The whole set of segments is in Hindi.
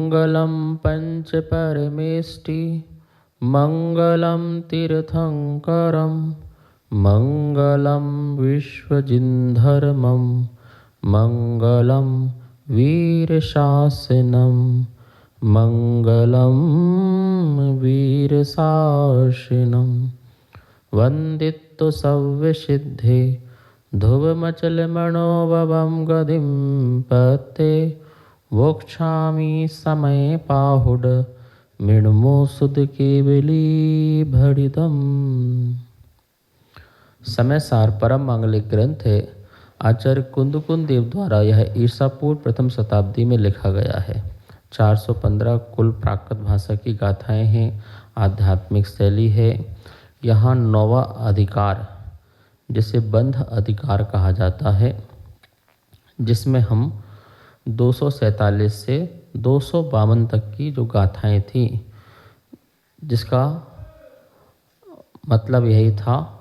मङ्गलं पञ्चपरमेष्टि मङ्गलं तीर्थङ्करं मङ्गलं विश्वजिन्धर्मं मङ्गलं वीरशासनं मङ्गलं वीरशासिनं वन्दितो सव्यसिद्धे ध्रुवमचलमणोभवं गतिं पते वोक्षामि समय पाहुड मृण्मो सुध केवली भरितम। समय सार परम मांगलिक ग्रंथ है। आचार्य कुंदकुंद देव द्वारा यह ईसा पूर्व प्रथम शताब्दी में लिखा गया है। 415 कुल प्राकृत भाषा की गाथाएं हैं। आध्यात्मिक शैली है। यहाँ 9वां अधिकार जिसे बंध अधिकार कहा जाता है, जिसमें हम 247 से 252 तक की जो गाथाएं थी, जिसका मतलब यही था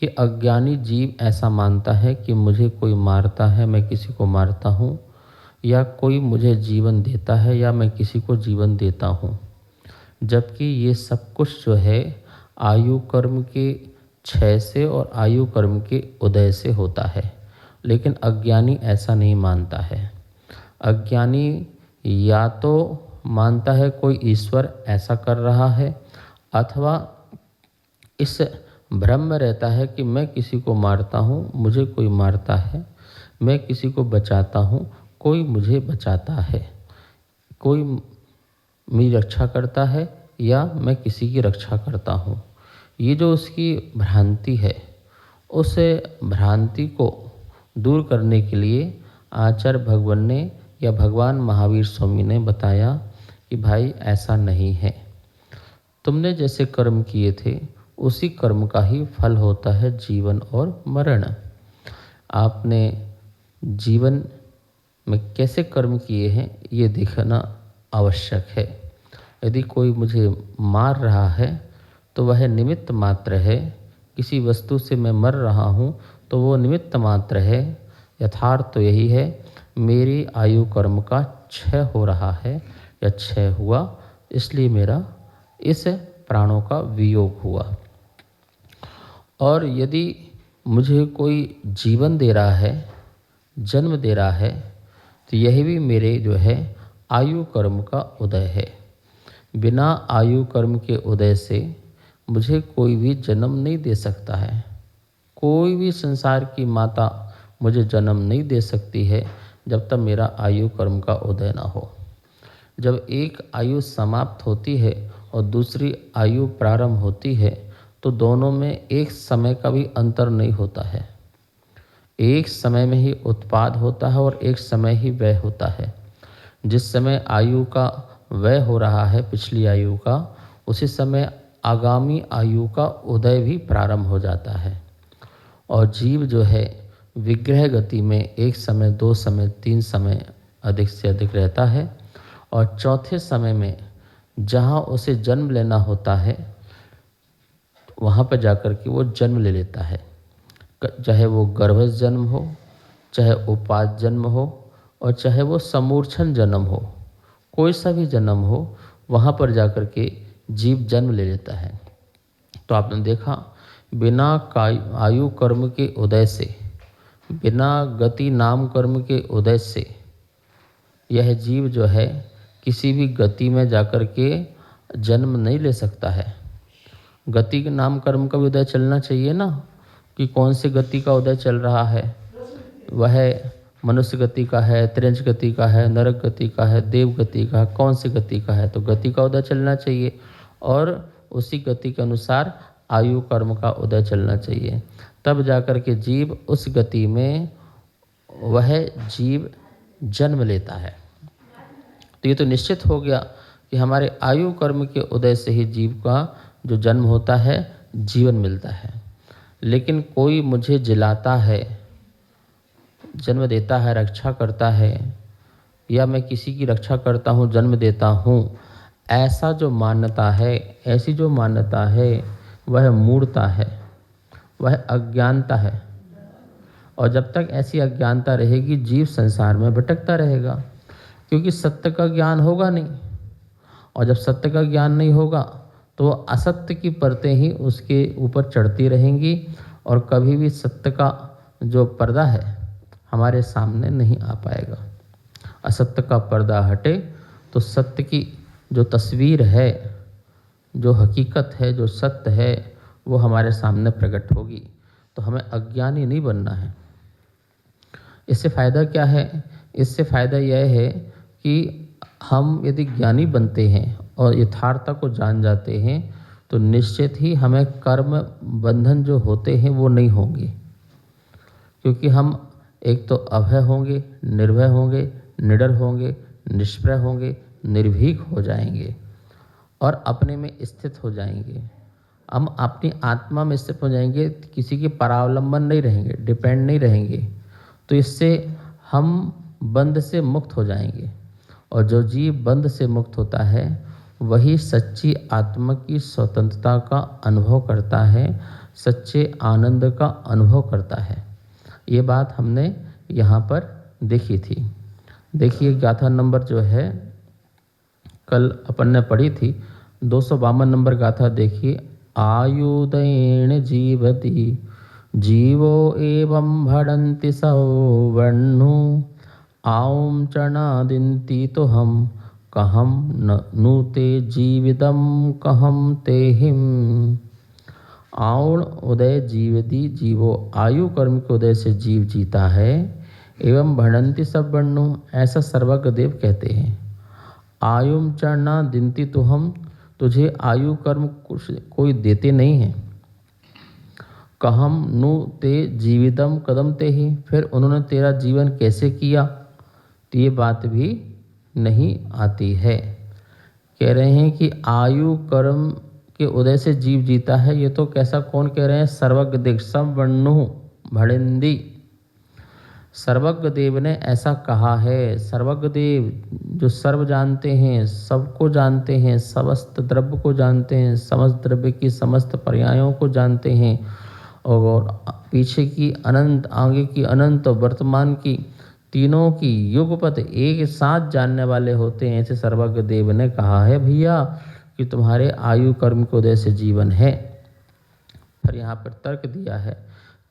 कि अज्ञानी जीव ऐसा मानता है कि मुझे कोई मारता है, मैं किसी को मारता हूँ, या कोई मुझे जीवन देता है या मैं किसी को जीवन देता हूँ, जबकि ये सब कुछ जो है आयु कर्म के क्षय से और आयु कर्म के उदय से होता है। लेकिन अज्ञानी ऐसा नहीं मानता है। अज्ञानी या तो मानता है कोई ईश्वर ऐसा कर रहा है, अथवा इस भ्रम में रहता है कि मैं किसी को मारता हूँ, मुझे कोई मारता है, मैं किसी को बचाता हूँ, कोई मुझे बचाता है, कोई मेरी रक्षा करता है या मैं किसी की रक्षा करता हूँ। ये जो उसकी भ्रांति है, उस भ्रांति को दूर करने के लिए आचार्य भगवान ने या भगवान महावीर स्वामी ने बताया कि भाई ऐसा नहीं है। तुमने जैसे कर्म किए थे उसी कर्म का ही फल होता है जीवन और मरण। आपने जीवन में कैसे कर्म किए हैं ये देखना आवश्यक है। यदि कोई मुझे मार रहा है तो वह निमित्त मात्र है। किसी वस्तु से मैं मर रहा हूँ तो वो निमित्त मात्र है। यथार्थ तो यही है, मेरी आयु कर्म का क्षय हो रहा है या क्षय हुआ, इसलिए मेरा इस प्राणों का वियोग हुआ। और यदि मुझे कोई जीवन दे रहा है, जन्म दे रहा है, तो यही भी मेरे जो है आयु कर्म का उदय है। बिना आयु कर्म के उदय से मुझे कोई भी जन्म नहीं दे सकता है। कोई भी संसार की माता मुझे जन्म नहीं दे सकती है जब तक मेरा आयु कर्म का उदय ना हो। जब एक आयु समाप्त होती है और दूसरी आयु प्रारंभ होती है तो दोनों में एक समय का भी अंतर नहीं होता है। एक समय में ही उत्पाद होता है और एक समय ही व्यय होता है। जिस समय आयु का व्यय हो रहा है पिछली आयु का, उसी समय आगामी आयु का उदय भी प्रारंभ हो जाता है। और जीव जो है विग्रह गति में एक समय, 2 समय, 3 समय अधिक से अधिक रहता है, और चौथे समय में जहाँ उसे जन्म लेना होता है वहाँ पर जाकर के वो जन्म ले लेता है। चाहे वो गर्भस्थ जन्म हो, चाहे उपाद जन्म हो, और चाहे वो समूर्छन जन्म हो, कोई सा भी जन्म हो, वहाँ पर जाकर के जीव जन्म ले लेता है। तो आपने देखा, बिना आयु कर्म के उदय से, बिना गति नाम कर्म के उदय से यह जीव जो है किसी भी गति में जाकर के जन्म नहीं ले सकता है। गति के नाम कर्म का भी उदय चलना चाहिए ना, कि कौन सी गति का उदय चल रहा है। वह मनुष्य गति का है, त्रिंज गति का है, नरक गति का है, देव गति का, कौन सी गति का है। तो गति का उदय चलना चाहिए और उसी गति के अनुसार आयु कर्म का उदय चलना चाहिए। तब जाकर के जीव उस गति में वह जीव जन्म लेता है। तो ये तो निश्चित हो गया कि हमारे आयु कर्म के उदय से ही जीव का जो जन्म होता है, जीवन मिलता है। लेकिन कोई मुझे जिलाता है, जन्म देता है, रक्षा करता है, या मैं किसी की रक्षा करता हूँ, जन्म देता हूँ, ऐसा जो मान्यता है, ऐसी जो मान्यता है, वह मूढ़ता है, वह अज्ञानता है। और जब तक ऐसी अज्ञानता रहेगी जीव संसार में भटकता रहेगा। क्योंकि सत्य का ज्ञान होगा नहीं, और जब सत्य का ज्ञान नहीं होगा तो असत्य की परतें ही उसके ऊपर चढ़ती रहेंगी और कभी भी सत्य का जो पर्दा है हमारे सामने नहीं आ पाएगा। असत्य का पर्दा हटे तो सत्य की जो तस्वीर है, जो हकीकत है, जो सत्य है, वो हमारे सामने प्रकट होगी। तो हमें अज्ञानी नहीं बनना है। इससे फ़ायदा क्या है? इससे फ़ायदा यह है कि हम यदि ज्ञानी बनते हैं और यथार्थता को जान जाते हैं तो निश्चित ही हमें कर्म बंधन जो होते हैं वो नहीं होंगे, क्योंकि हम एक तो अभय होंगे, निर्भय होंगे, निडर होंगे, निष्प्रय होंगे, निर्भीक हो जाएंगे और अपने में स्थित हो जाएंगे। हम अपनी आत्मा में स्थित हो जाएंगे, किसी के परावलंबन नहीं रहेंगे, डिपेंड नहीं रहेंगे। तो इससे हम बंध से मुक्त हो जाएंगे, और जो जीव बंध से मुक्त होता है वही सच्ची आत्मा की स्वतंत्रता का अनुभव करता है, सच्चे आनंद का अनुभव करता है। ये बात हमने यहाँ पर देखी थी। देखिए गाथा नंबर जो है कल अपन ने पढ़ी थी, 252 नंबर गाथा देखिए। आयुधेन जीवति जीवो एवं भड़न्ति सवर्णो आऊं चरणादिन्ति तो हम कहम नूते जीवितम कहम तेहिम। आउण उदय जीवति, जीवो आयु कर्म के उदय से जीव जीता है, एवं भड़न्ति सब वर्णो, ऐसा सर्वज्ञ देव कहते हैं। आयुम चरना दिनती तो हम, तुझे आयु कर्म कोई देते नहीं है। कहम नु ते जीवितम कदम ते ही, फिर उन्होंने तेरा जीवन कैसे किया, तो ये बात भी नहीं आती है। कह रहे हैं कि आयु कर्म के उदय से जीव जीता है, ये तो कैसा कौन कह रहे हैं? सर्वज्ञ देव, सब वर्णु भड़िंदी, सर्वज्ञ देव ने ऐसा कहा है। सर्वज्ञ देव जो सर्व जानते हैं, सबको जानते हैं, समस्त द्रव्य को जानते हैं, समस्त द्रव्य की समस्त पर्यायों को जानते हैं, और पीछे की अनंत, आगे की अनंत और वर्तमान की तीनों की युगपत एक साथ जानने वाले होते हैं। ऐसे सर्वज्ञ देव ने कहा है भैया कि तुम्हारे आयु कर्म के उदय से जीवन है। फिर यहाँ पर तर्क दिया है,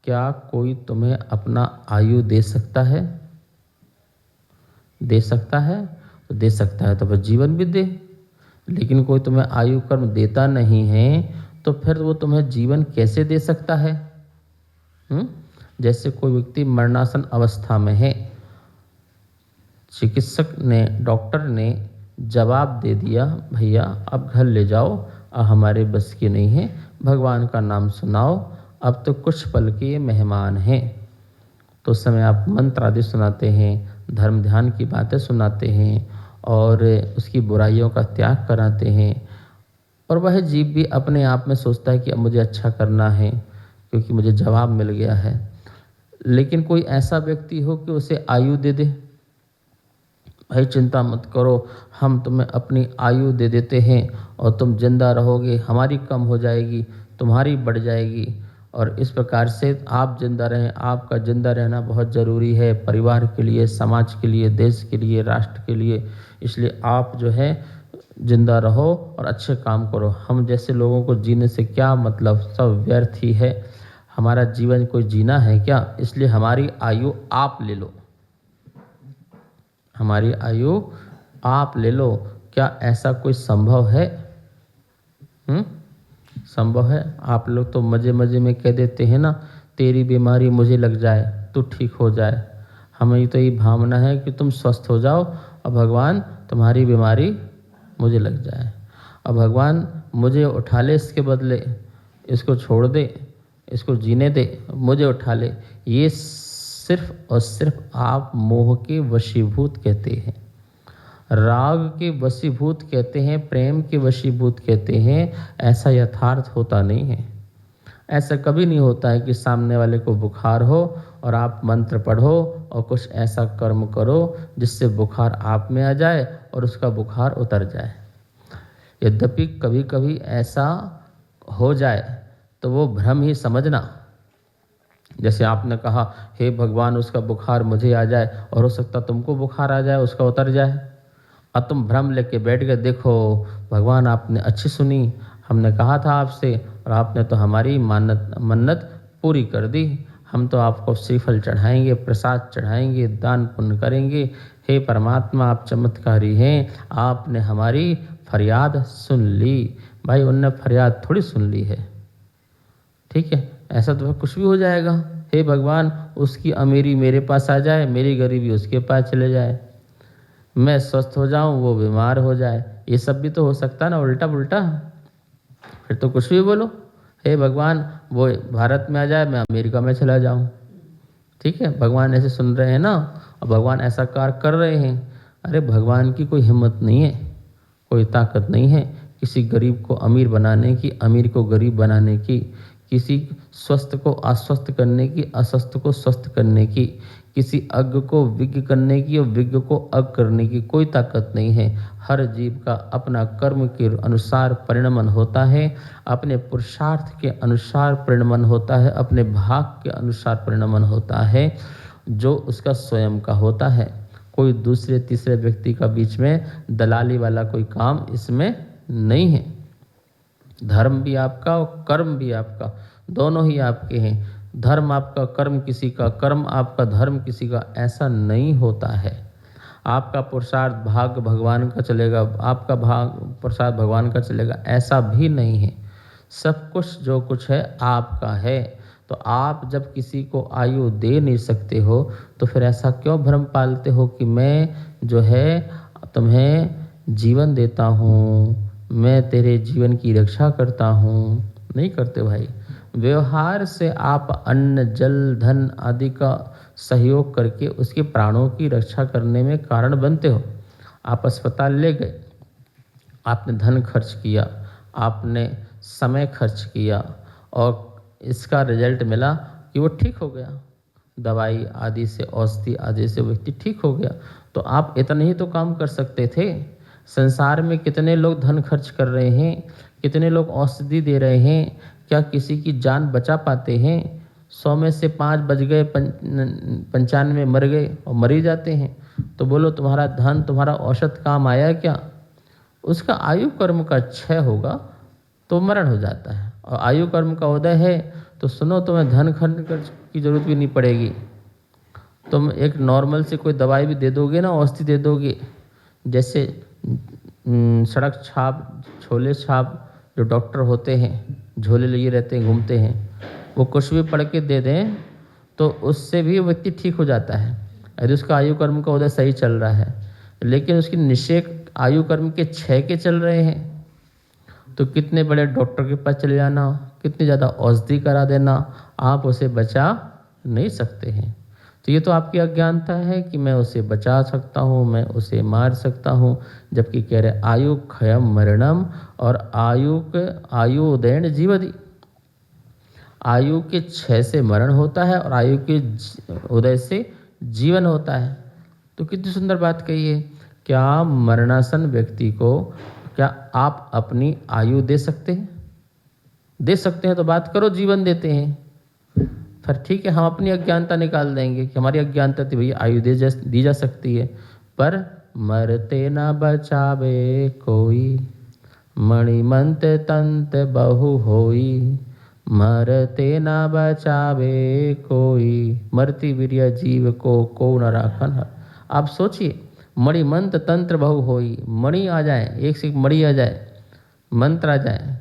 क्या कोई तुम्हें अपना आयु दे सकता है? दे सकता है तो दे सकता है तो फिर जीवन भी दे, लेकिन कोई तुम्हें आयु कर्म देता नहीं है तो फिर वो तुम्हें जीवन कैसे दे सकता है? जैसे कोई व्यक्ति मरणासन अवस्था में है, चिकित्सक ने, डॉक्टर ने जवाब दे दिया भैया अब घर ले जाओ, अब हमारे बस की नहीं है, भगवान का नाम सुनाओ, अब तो कुछ पल के ये मेहमान हैं। तो उस समय आप मंत्र आदि सुनाते हैं, धर्म ध्यान की बातें सुनाते हैं और उसकी बुराइयों का त्याग कराते हैं, और वह जीव भी अपने आप में सोचता है कि अब मुझे अच्छा करना है क्योंकि मुझे जवाब मिल गया है। लेकिन कोई ऐसा व्यक्ति हो कि उसे आयु दे दे, भाई चिंता मत करो, हम तुम्हें अपनी आयु दे देते हैं और तुम जिंदा रहोगे, हमारी कम हो जाएगी, तुम्हारी बढ़ जाएगी, और इस प्रकार से आप जिंदा रहें। आपका जिंदा रहना बहुत ज़रूरी है परिवार के लिए, समाज के लिए, देश के लिए, राष्ट्र के लिए, इसलिए आप जो है जिंदा रहो और अच्छे काम करो। हम जैसे लोगों को जीने से क्या मतलब, सब व्यर्थ ही है। हमारा जीवन कोई जीना है क्या? इसलिए हमारी आयु आप ले लो, हमारी आयु आप ले लो। क्या ऐसा कोई संभव है? संभव है? आप लोग तो मज़े मज़े में कह देते हैं ना, तेरी बीमारी मुझे लग जाए तो ठीक हो जाए। हमें तो ये भावना है कि तुम स्वस्थ हो जाओ और भगवान तुम्हारी बीमारी मुझे लग जाए, और भगवान मुझे उठा ले, इसके बदले इसको छोड़ दे, इसको जीने दे, मुझे उठा ले। ये सिर्फ और सिर्फ आप मोह के वशीभूत कहते हैं, राग के वशीभूत कहते हैं, प्रेम के वशीभूत कहते हैं। ऐसा यथार्थ होता नहीं है। ऐसा कभी नहीं होता है कि सामने वाले को बुखार हो और आप मंत्र पढ़ो और कुछ ऐसा कर्म करो जिससे बुखार आप में आ जाए और उसका बुखार उतर जाए। यद्यपि कभी कभी ऐसा हो जाए तो वो भ्रम ही समझना, जैसे आपने कहा हे भगवान उसका बुखार मुझे आ जाए, और हो सकता तुमको बुखार आ जाए, उसका उतर जाए। अब तुम भ्रम लेके बैठ गए। देखो भगवान आपने अच्छी सुनी, हमने कहा था आपसे और आपने तो हमारी मन्नत पूरी कर दी। हम तो आपको श्रीफल चढ़ाएंगे, प्रसाद चढ़ाएंगे, दान पुण्य करेंगे। हे परमात्मा आप चमत्कारी हैं, आपने हमारी फरियाद सुन ली। भाई उनने फरियाद थोड़ी सुन ली है, ठीक है, ऐसा तो कुछ भी हो जाएगा। हे भगवान उसकी अमीरी मेरे पास आ जाए, मेरी गरीबी उसके पास चले जाए, मैं स्वस्थ हो जाऊं वो बीमार हो जाए, ये सब भी तो हो सकता है ना, उल्टा पुल्टा। फिर तो कुछ भी बोलो। हे भगवान वो भारत में आ जाए, मैं अमेरिका में चला जाऊं, ठीक है। भगवान ऐसे सुन रहे हैं ना, और भगवान ऐसा कार्य कर रहे हैं। अरे भगवान की कोई हिम्मत नहीं है, कोई ताकत नहीं है किसी गरीब को अमीर बनाने की, अमीर को गरीब बनाने की, किसी स्वस्थ को अस्वस्थ करने की, अस्वस्थ को स्वस्थ करने की, किसी अज्ञ को विज्ञ करने की और विज्ञ को अज्ञ करने की कोई ताकत नहीं है। हर जीव का अपना कर्म के अनुसार परिणमन होता है, अपने पुरुषार्थ के अनुसार परिणमन होता है, अपने भाग के अनुसार परिणमन होता है, जो उसका स्वयं का होता है। कोई दूसरे तीसरे व्यक्ति का बीच में दलाली वाला कोई काम इसमें नहीं है। धर्म भी आपका और कर्म भी आपका, दोनों ही आपके हैं। धर्म आपका, कर्म किसी का, कर्म आपका, धर्म किसी का, ऐसा नहीं होता है। आपका पुरुषार्थ भाग भगवान का चलेगा, आपका भाग पुरुषार्थ भगवान का चलेगा, ऐसा भी नहीं है। सब कुछ जो कुछ है आपका है। तो आप जब किसी को आयु दे नहीं सकते हो तो फिर ऐसा क्यों भ्रम पालते हो कि मैं जो है तुम्हें जीवन देता हूँ, मैं तेरे जीवन की रक्षा करता हूँ। नहीं करते भाई। व्यवहार से आप अन्न जल धन आदि का सहयोग करके उसके प्राणों की रक्षा करने में कारण बनते हो। आप अस्पताल ले गए, आपने धन खर्च किया, आपने समय खर्च किया और इसका रिजल्ट मिला कि वो ठीक हो गया, दवाई आदि से, औषधि आदि से व्यक्ति ठीक हो गया। तो आप इतने ही तो काम कर सकते थे। संसार में कितने लोग धन खर्च कर रहे हैं, कितने लोग औषधि दे रहे हैं, क्या किसी की जान बचा पाते हैं? 100 में से 5 बच गए, 95 मर गए और मर ही जाते हैं। तो बोलो तुम्हारा धन, तुम्हारा औषध काम आया क्या? उसका आयु कर्म का क्षय होगा तो मरण हो जाता है, और आयु कर्म का उदय है तो सुनो तुम्हें धन खर्च की जरूरत भी नहीं पड़ेगी। तुम एक नॉर्मल से कोई दवाई भी दे दोगे ना, औषधि दे दोगे, जैसे सड़क छाप, झोले छाप जो डॉक्टर होते हैं, झोले लिए रहते हैं, घूमते हैं, वो कुछ भी पढ़ के दे दें तो उससे भी व्यक्ति ठीक हो जाता है यदि उसका आयु कर्म का उदय सही चल रहा है। लेकिन उसकी निषेक आयु कर्म के क्षय के चल रहे हैं तो कितने बड़े डॉक्टर के पास चले जाना, कितनी ज़्यादा औषधि करा देना, आप उसे बचा नहीं सकते हैं। तो ये तो आपकी अज्ञानता है कि मैं उसे बचा सकता हूँ, मैं उसे मार सकता हूँ, जबकि कह रहे आयु क्षयम मरणम और आयु उदयन जीवति। आयु के क्षय से मरण होता है और आयु के उदय से जीवन होता है। तो कितनी सुंदर बात कही है। क्या मरणासन व्यक्ति को क्या आप अपनी आयु दे सकते हैं? दे सकते हैं तो बात करो, जीवन देते हैं। फिर ठीक है, हम अपनी अज्ञानता निकाल देंगे कि हमारी अज्ञानता थी भैया आयु दी जा सकती है, पर मरते न बचावे कोई, मणिमंत तंत बहु होई, मरते न बचावे कोई, मरती वीर्य जीव को न राखन। आप सोचिए, मणिमंत्र तंत्र बहु होई, मणि आ जाए, एक से एक मणि आ जाए, मंत्र आ जाए,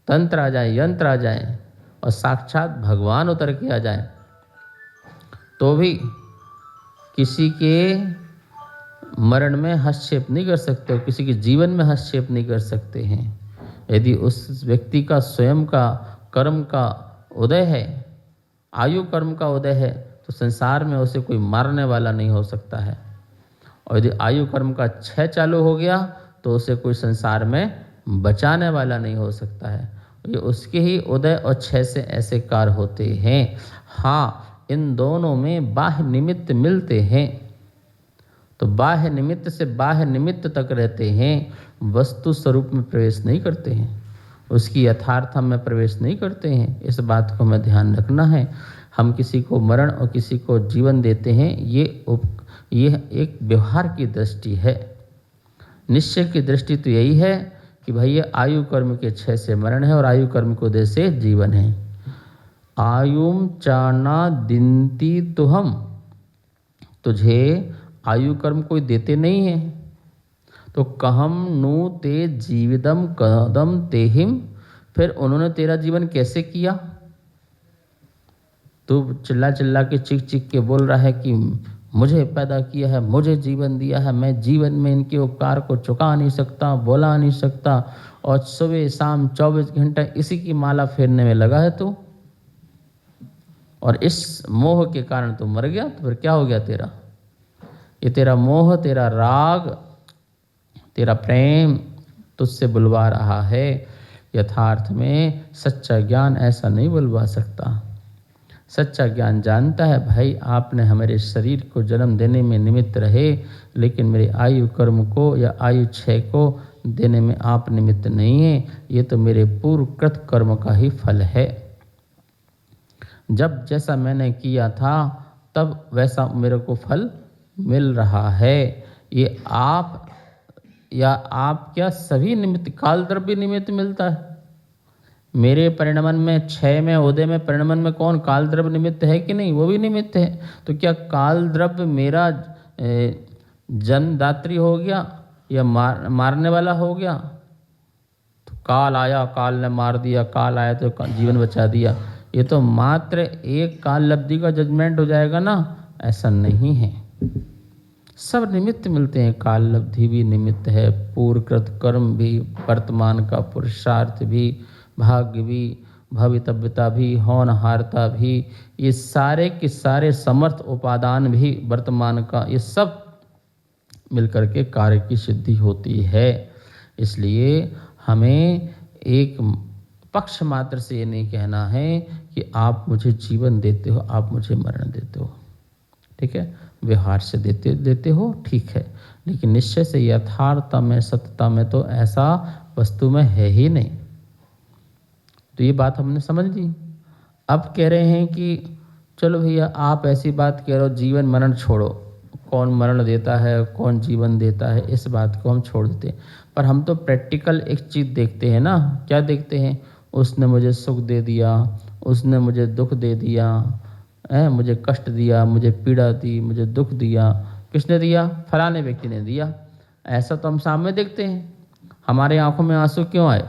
तंत्र आ जाए, यंत्र आ जाए और साक्षात भगवान उतर के आ जाए, तो भी किसी के मरण में हस्तक्षेप नहीं कर सकते हो, किसी के जीवन में हस्तक्षेप नहीं कर सकते हैं। यदि उस व्यक्ति का स्वयं का कर्म का उदय है, आयु कर्म का उदय है, तो संसार में उसे कोई मारने वाला नहीं हो सकता है। और यदि आयु कर्म का क्षय चालू हो गया तो उसे कोई संसार में बचाने वाला नहीं हो सकता है। ये उसके ही उदय और क्षय से ऐसे कार्य होते हैं। हाँ, इन दोनों में बाह्य निमित्त मिलते हैं, तो बाह्य निमित्त से बाह्य निमित्त तक रहते हैं, वस्तु स्वरूप में प्रवेश नहीं करते हैं, उसकी यथार्थ में प्रवेश नहीं करते हैं। इस बात को हमें ध्यान रखना है। हम किसी को मरण और किसी को जीवन देते हैं, ये एक व्यवहार की दृष्टि है। निश्चय की दृष्टि तो यही है कि भाई ये आयु कर्म के क्षय से मरण है और आयु कर्म को उदय से जीवन है। आयुम चाना दिनती तो हम, तुझे आयु कर्म कोई देते नहीं है, तो कहम नु ते जीवितम कदम तेहिम, फिर उन्होंने तेरा जीवन कैसे किया? तू चिल्ला चिल्ला के चिक चिक के बोल रहा है कि मुझे पैदा किया है, मुझे जीवन दिया है, मैं जीवन में इनके उपकार को चुका नहीं सकता, बोला नहीं सकता, और सुबह शाम 24 घंटा इसी की माला फेरने में लगा है तू, और इस मोह के कारण तू मर गया। तो फिर क्या हो गया तेरा? ये तेरा मोह, तेरा राग, तेरा प्रेम तुझसे बुलवा रहा है। यथार्थ में सच्चा ज्ञान ऐसा नहीं बुलवा सकता। सच्चा ज्ञान जानता है भाई आपने हमारे शरीर को जन्म देने में निमित्त रहे, लेकिन मेरे आयु कर्म को या आयु क्षय को देने में आप निमित्त नहीं है। ये तो मेरे पूर्वकृत कर्म का ही फल है। जब जैसा मैंने किया था तब वैसा मेरे को फल मिल रहा है। ये आप या आप क्या सभी निमित्त, काल द्रव्य निमित्त मिलता है। मेरे परिणमन में, क्षय में, उदय में, परिणमन में कौन काल द्रव्य निमित्त है कि नहीं? वो भी निमित्त है। तो क्या काल द्रव्य मेरा जन्मदात्री हो गया या मारने वाला हो गया? तो काल आया, काल ने मार दिया, काल आया तो जीवन बचा दिया, ये तो मात्र एक काल लब्धि का जजमेंट हो जाएगा ना। ऐसा नहीं है, सब निमित्त मिलते हैं। काल लब्धि भी निमित्त है, पूर्वकृत कर्म भी, वर्तमान का पुरुषार्थ भी, भाग्य भी, भवितव्यता भी, होनहारता भी, ये सारे के सारे समर्थ उपादान भी वर्तमान का, ये सब मिलकर के कार्य की सिद्धि होती है। इसलिए हमें एक पक्ष मात्र से ये नहीं कहना है कि आप मुझे जीवन देते हो, आप मुझे मरण देते हो। ठीक है, व्यवहार से देते हो, ठीक है, लेकिन निश्चय से यथार्थता में, सत्यता में तो ऐसा वस्तु में है ही नहीं। तो ये बात हमने समझ ली। अब कह रहे हैं कि चलो भैया आप ऐसी बात कह रहे हो, जीवन मरण छोड़ो, कौन मरण देता है, कौन जीवन देता है, इस बात को हम छोड़ देते हैं। पर हम तो प्रैक्टिकल एक चीज़ देखते हैं ना। क्या देखते हैं? उसने मुझे सुख दे दिया, उसने मुझे दुख दे दिया, मुझे कष्ट दिया, मुझे पीड़ा दी, मुझे दुख दिया। किसने दिया? फलाने व्यक्ति ने दिया। ऐसा तो हम सामने देखते हैं। हमारे आंखों में आंसू क्यों आए?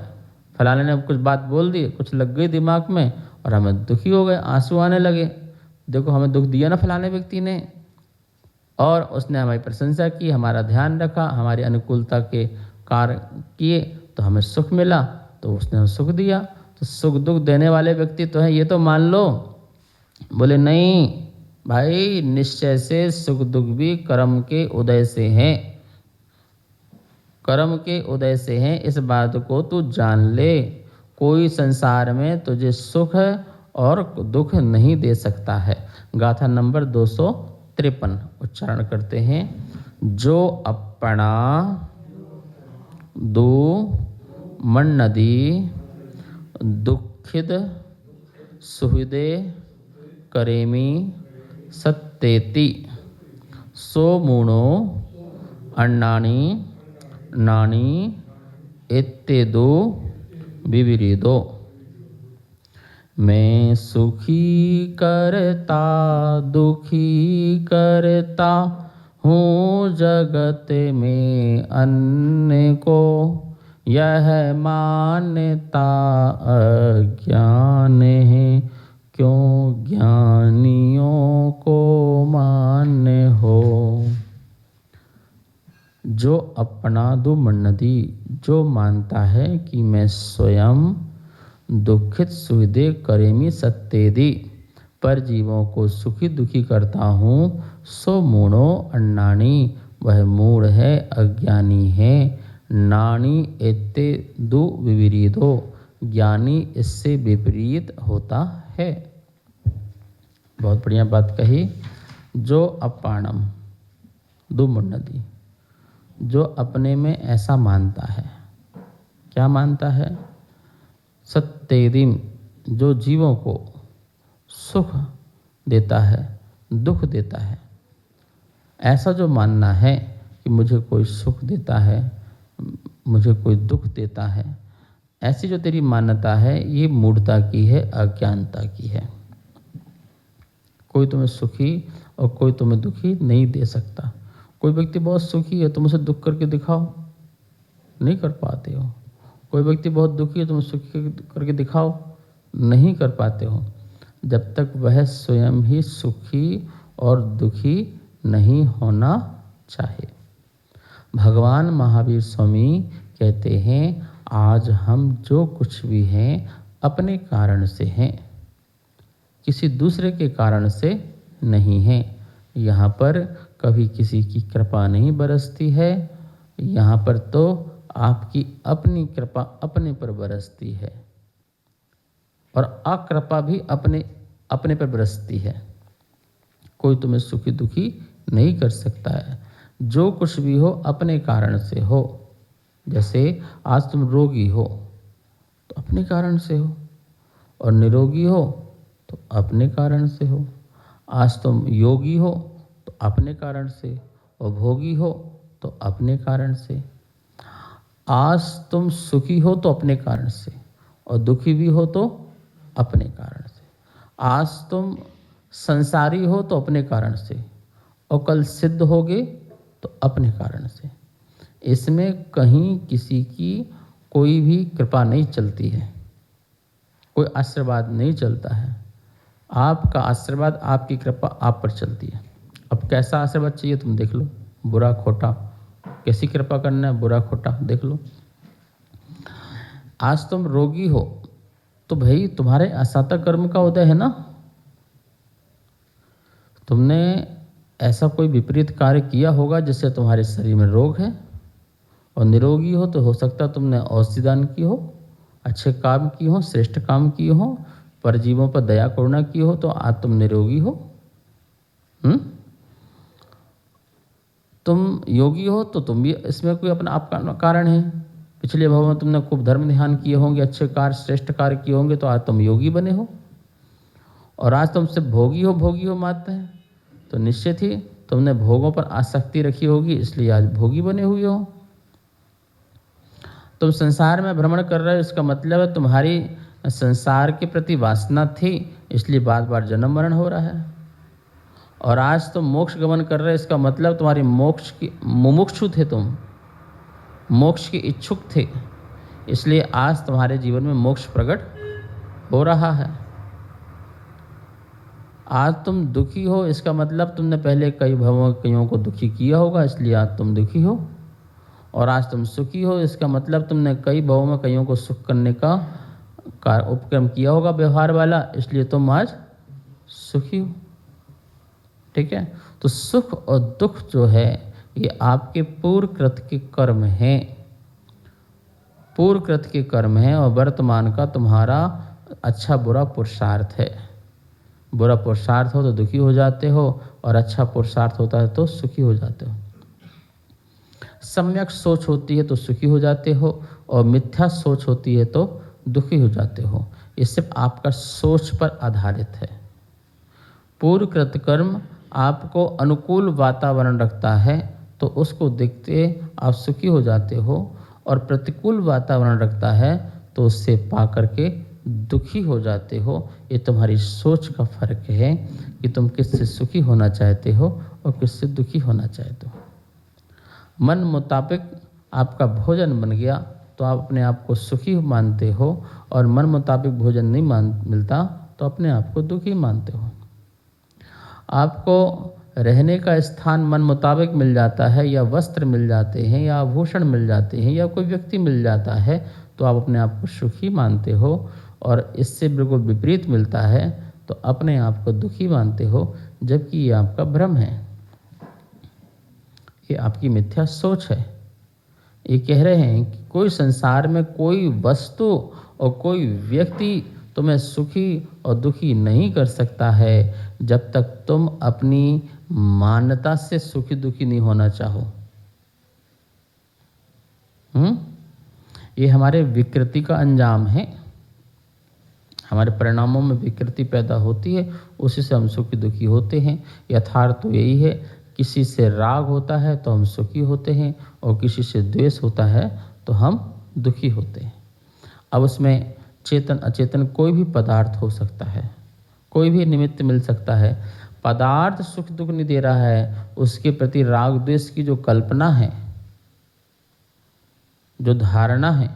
फलाने ने कुछ बात बोल दी, कुछ लग गई दिमाग में और हमें दुखी हो गए, आंसू आने लगे। देखो हमें दुख दिया ना फलाने व्यक्ति ने, और उसने हमारी प्रशंसा की, हमारा ध्यान रखा, हमारी अनुकूलता के कार्य किए तो हमें सुख मिला, तो उसने हमें सुख दिया। तो सुख दुख देने वाले व्यक्ति तो है, ये तो मान लो। बोले नहीं भाई, निश्चय से सुख दुख भी कर्म के उदय से हैं, कर्म के उदय से हैं, इस बात को तू जान ले। कोई संसार में तुझे सुख और दुख नहीं दे सकता है। गाथा नंबर 253 उच्चारण करते हैं। जो अपना दो मन नदी दुखित सुहृदय करेमी सत्तेति, सो मूणो अन्नानी नानी इत्तेदो विविरिदो। मैं सुखी करता दुखी करता हूँ जगत में अन्य को, यह मान्यता अज्ञान है, क्यों ज्ञानियों को मान्य हो। जो अपना दो मन्नदी, जो मानता है कि मैं स्वयं दुखित सुहृदय करेमी सत्तेदि, पर जीवों को सुखी दुखी करता हूँ, सो मूढ़ो अन्नानी, वह मूढ़ है, अज्ञानी है। नानी एते दो विपरीतो, ज्ञानी इससे विपरीत होता है। बहुत बढ़िया बात कही। जो अपाणम दो मुन्नदी, जो अपने में ऐसा मानता है, क्या मानता है? सत्तेदिम, जो जीवों को सुख देता है, दुख देता है। ऐसा जो मानना है कि मुझे कोई सुख देता है, मुझे कोई दुख देता है, ऐसी जो तेरी मान्यता है ये मूढ़ता की है, अज्ञानता की है। कोई तुम्हें सुखी और कोई तुम्हें दुखी नहीं दे सकता। कोई व्यक्ति बहुत सुखी है, तुम उसे दुख करके दिखाओ, नहीं कर पाते हो। कोई व्यक्ति बहुत दुखी है, तुम सुखी करके दिखाओ, नहीं कर पाते हो, जब तक वह स्वयं ही सुखी और दुखी नहीं होना चाहे। भगवान महावीर स्वामी कहते हैं, आज हम जो कुछ भी हैं अपने कारण से हैं, किसी दूसरे के कारण से नहीं हैं। यहाँ पर कभी किसी की कृपा नहीं बरसती है, यहाँ पर तो आपकी अपनी कृपा अपने पर बरसती है और अकृपा भी अपने पर बरसती है। कोई तुम्हें सुखी दुखी नहीं कर सकता है। जो कुछ भी हो अपने कारण से हो। जैसे आज तुम रोगी हो तो अपने कारण से हो, और निरोगी हो तो अपने कारण से हो। आज तुम योगी हो तो अपने कारण से, और भोगी हो तो अपने कारण से। आज तुम सुखी हो तो अपने कारण से, और दुखी भी हो तो अपने कारण से। आज तुम संसारी हो तो अपने कारण से, और कल सिद्ध होगे तो अपने कारण से। इसमें कहीं किसी की कोई भी कृपा नहीं चलती है, कोई आशीर्वाद नहीं चलता है। आपका आशीर्वाद, आपकी कृपा आप पर चलती है। अब कैसा आशीर्वाद चाहिए तुम देख लो, बुरा खोटा, कैसी कृपा करना है, बुरा खोटा देख लो। आज तुम रोगी हो तो भाई तुम्हारे असाता कर्म का उदय है ना। तुमने ऐसा कोई विपरीत कार्य किया होगा जिससे तुम्हारे शरीर में रोग है। और निरोगी हो तो हो सकता है तुमने औषधि दान की हो, अच्छे काम की हो, श्रेष्ठ काम किए हो, परजीवों पर दया करुणा की हो, तो आज तुम निरोगी हो। तुम योगी हो तो तुम भी इसमें कोई अपना आपका कारण है। पिछले भाव में तुमने खूब धर्म ध्यान किए होंगे, अच्छे कार्य श्रेष्ठ कार्य किए होंगे, तो आज तुम योगी बने हो। और आज तुम सिर्फ भोगी हो मानते हैं, तो निश्चित ही तुमने भोगों पर आसक्ति रखी होगी, इसलिए आज भोगी बने हुए हो। तुम संसार में भ्रमण कर रहे हो, इसका मतलब है तुम्हारी संसार के प्रति वासना थी, इसलिए बार बार जन्म मरण हो रहा है। और आज तुम मोक्ष गमन कर रहे हो, इसका मतलब तुम्हारी मोक्ष की मुमुक्षु थे, तुम मोक्ष के इच्छुक थे, इसलिए आज तुम्हारे जीवन में मोक्ष प्रकट हो रहा है। आज तुम दुखी हो, इसका मतलब तुमने पहले कई भवों कईयों को दुखी किया होगा, इसलिए आज तुम दुखी हो। और आज तुम सुखी हो, इसका मतलब तुमने कई भवों में कईयों को सुख करने का उपक्रम किया होगा व्यवहार वाला, इसलिए तुम आज सुखी हो। ठीक है, तो सुख और दुख जो है ये आपके पूर्वकृत के कर्म हैं, पूर्वकृत के कर्म हैं, और वर्तमान का तुम्हारा अच्छा बुरा पुरुषार्थ है। बुरा पुरुषार्थ हो तो दुखी हो जाते हो, और अच्छा पुरुषार्थ होता है तो सुखी हो जाते हो। सम्यक सोच होती है तो सुखी हो जाते हो, और मिथ्या सोच होती है तो दुखी हो जाते हो। ये सिर्फ आपका सोच पर आधारित है। पूर्वकृत कर्म आपको अनुकूल वातावरण रखता है तो उसको देखते आप सुखी हो जाते हो, और प्रतिकूल वातावरण रखता है तो उससे पा करके दुखी हो जाते हो। ये तुम्हारी सोच का फर्क है कि तुम किससे सुखी होना चाहते हो और किससे दुखी होना चाहते हो। मन मुताबिक आपका भोजन बन गया तो आप अपने आप को सुखी मानते हो, और मन मुताबिक भोजन नहीं मिलता तो अपने आप को दुखी मानते हो। आपको रहने का स्थान मन मुताबिक मिल जाता है, या वस्त्र मिल जाते हैं, या आभूषण मिल जाते हैं, या कोई व्यक्ति मिल जाता है, तो आप अपने आप को सुखी मानते हो। और इससे बिल्कुल विपरीत मिलता है तो अपने आप को दुखी मानते हो, जबकि ये आपका भ्रम है, ये आपकी मिथ्या सोच है। ये कह रहे हैं कि कोई संसार में कोई वस्तु और कोई व्यक्ति तुम्हें सुखी और दुखी नहीं कर सकता है जब तक तुम अपनी मान्यता से सुखी दुखी नहीं होना चाहो। ये हमारे विकृति का अंजाम है। हमारे परिणामों में विकृति पैदा होती है, उसी से हम सुखी दुखी होते हैं। यथार्थ तो यही है, किसी से राग होता है तो हम सुखी होते हैं और किसी से द्वेष होता है तो हम दुखी होते हैं। अब उसमें चेतन अचेतन कोई भी पदार्थ हो सकता है, कोई भी निमित्त मिल सकता है। पदार्थ सुख दुख नहीं दे रहा है, उसके प्रति राग द्वेष की जो कल्पना है, जो धारणा है,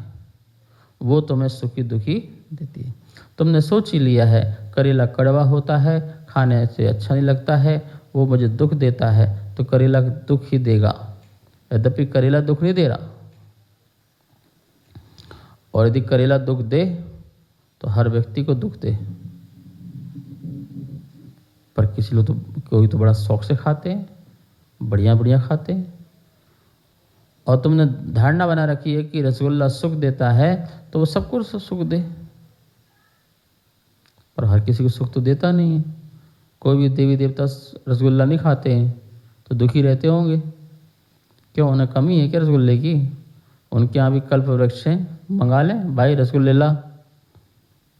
वो तुम्हें सुखी दुखी देती है। तुमने सोच ही लिया है करेला कड़वा होता है, खाने से अच्छा नहीं लगता है, वो मुझे दुख देता है, तो करेला दुख ही देगा। यद्यपि करेला दुख नहीं दे रहा, और यदि करेला दुख दे तो हर व्यक्ति को दुख दे, पर किसी लोग तो कोई तो बड़ा शौक से खाते हैं, बढ़िया बढ़िया खाते हैं। और तुमने धारणा बना रखी है कि रसगुल्ला सुख देता है तो वो सबको सुख दे, पर हर किसी को सुख तो देता नहीं है। कोई भी देवी देवता रसगुल्ला नहीं खाते हैं तो दुखी रहते होंगे। क्यों, उन्हें कमी है क्या रसगुल्ले की? उनके यहाँ भी कल्प वृक्ष हैं, मंगा लें भाई, रसगुल्ले ला,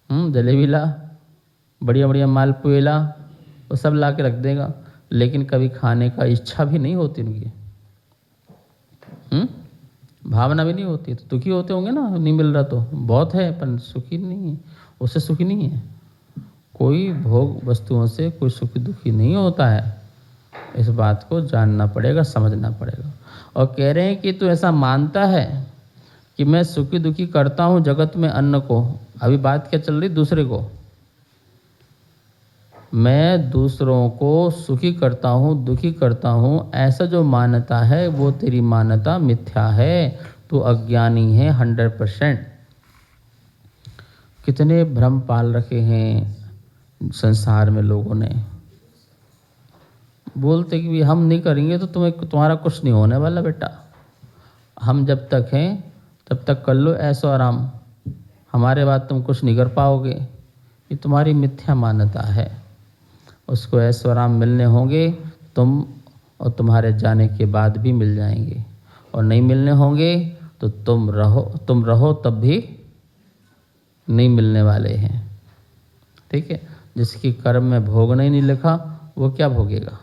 जलेबी ला, बढ़िया बढ़िया मालपुए ला, वो सब ला के रख देगा। लेकिन कभी खाने का इच्छा भी नहीं होती उनकी, भावना भी नहीं होती, तो दुखी होते होंगे ना। नहीं मिल रहा तो बहुत है पर सुखी नहीं है, उससे सुखी नहीं है। कोई भोग वस्तुओं से कोई सुखी दुखी नहीं होता है। इस बात को जानना पड़ेगा, समझना पड़ेगा। और कह रहे हैं कि तू ऐसा मानता है कि मैं सुखी दुखी करता हूँ जगत में अन्न को। अभी बात क्या चल रही, दूसरे को। मैं दूसरों को सुखी करता हूँ दुखी करता हूँ, ऐसा जो मान्यता है वो तेरी मान्यता मिथ्या है, तू अज्ञानी है 100%। कितने भ्रम पाल रखे हैं संसार में लोगों ने। बोलते कि हम नहीं करेंगे तो तुम्हारा कुछ नहीं होने वाला बेटा, हम जब तक हैं तब तक कर लो ऐसो आराम, हमारे बाद तुम कुछ नहीं कर पाओगे। ये तुम्हारी मिथ्या मान्यता है। उसको ऐसो आराम मिलने होंगे तुम, और तुम्हारे जाने के बाद भी मिल जाएंगे, और नहीं मिलने होंगे तो तुम रहो तब भी नहीं मिलने वाले हैं। ठीक है, जिसके कर्म में भोगना ही नहीं लिखा वो क्या भोगेगा?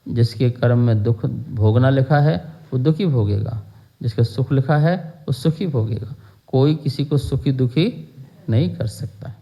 जिसके कर्म में दुख भोगना लिखा है वो दुखी भोगेगा, जिसका सुख लिखा है वो सुखी भोगेगा। कोई किसी को सुखी दुखी नहीं कर सकता है।